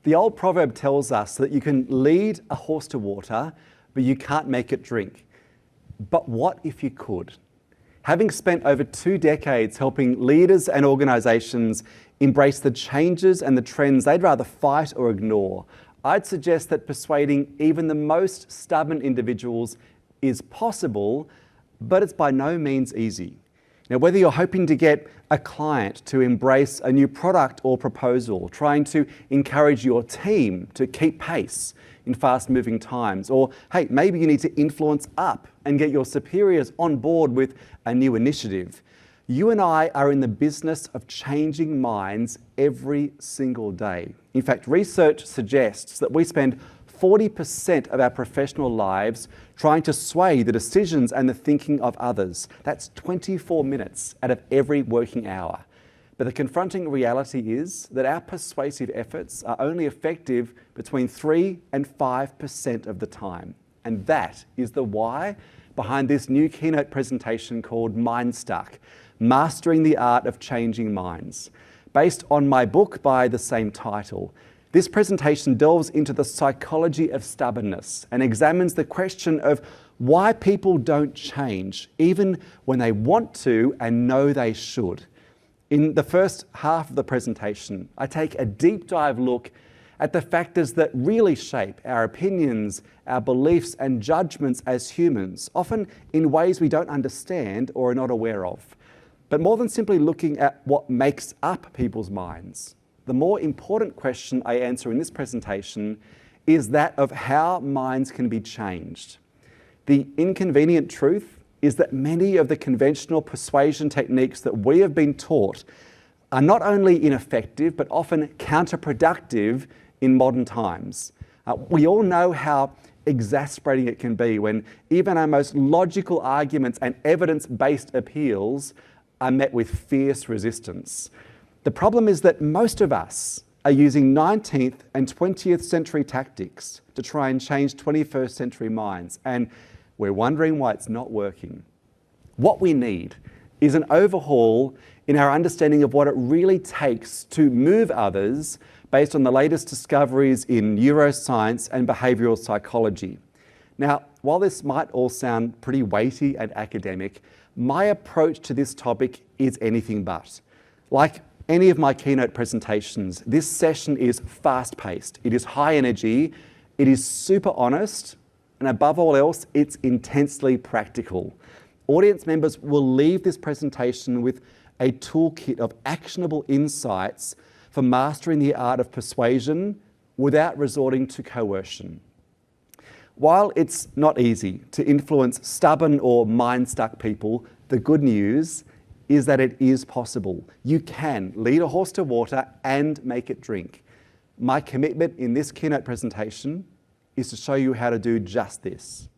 The old proverb tells us that you can lead a horse to water, but you can't make it drink. But what if you could? Having spent over 2 decades helping leaders and organisations embrace the changes and the trends they'd rather fight or ignore, I'd suggest that persuading even the most stubborn individuals is possible, but it's by no means easy. Now, whether you're hoping to get a client to embrace a new product or proposal, trying to encourage your team to keep pace in fast-moving times, or hey, maybe you need to influence up and get your superiors on board with a new initiative, you and I are in the business of changing minds every single day. In fact, research suggests that we spend 40% of our professional lives trying to sway the decisions and the thinking of others. That's 24 minutes out of every working hour. But the confronting reality is that our persuasive efforts are only effective between 3 and 5% of the time. And that is the why behind this new keynote presentation called Mindstruck, Mastering the Art of Changing Minds. Based on my book by the same title, this presentation delves into the psychology of stubbornness and examines the question of why people don't change, even when they want to and know they should. In the first half of the presentation, I take a deep dive look at the factors that really shape our opinions, our beliefs and judgments as humans, often in ways we don't understand or are not aware of. But more than simply looking at what makes up people's minds, the more important question I answer in this presentation is that of how minds can be changed. The inconvenient truth is that many of the conventional persuasion techniques that we have been taught are not only ineffective, but often counterproductive in modern times. We all know how exasperating it can be when even our most logical arguments and evidence-based appeals are met with fierce resistance. The problem is that most of us are using 19th and 20th century tactics to try and change 21st century minds, and we're wondering why it's not working. What we need is an overhaul in our understanding of what it really takes to move others based on the latest discoveries in neuroscience and behavioural psychology. Now, while this might all sound pretty weighty and academic, my approach to this topic is anything but. Like any of my keynote presentations, this session is fast-paced, it is high energy, it is super honest, and above all else, it's intensely practical. Audience members will leave this presentation with a toolkit of actionable insights for mastering the art of persuasion without resorting to coercion. While it's not easy to influence stubborn or mind-stuck people, the good news is that it is possible. You can lead a horse to water and make it drink. My commitment in this keynote presentation is to show you how to do just this.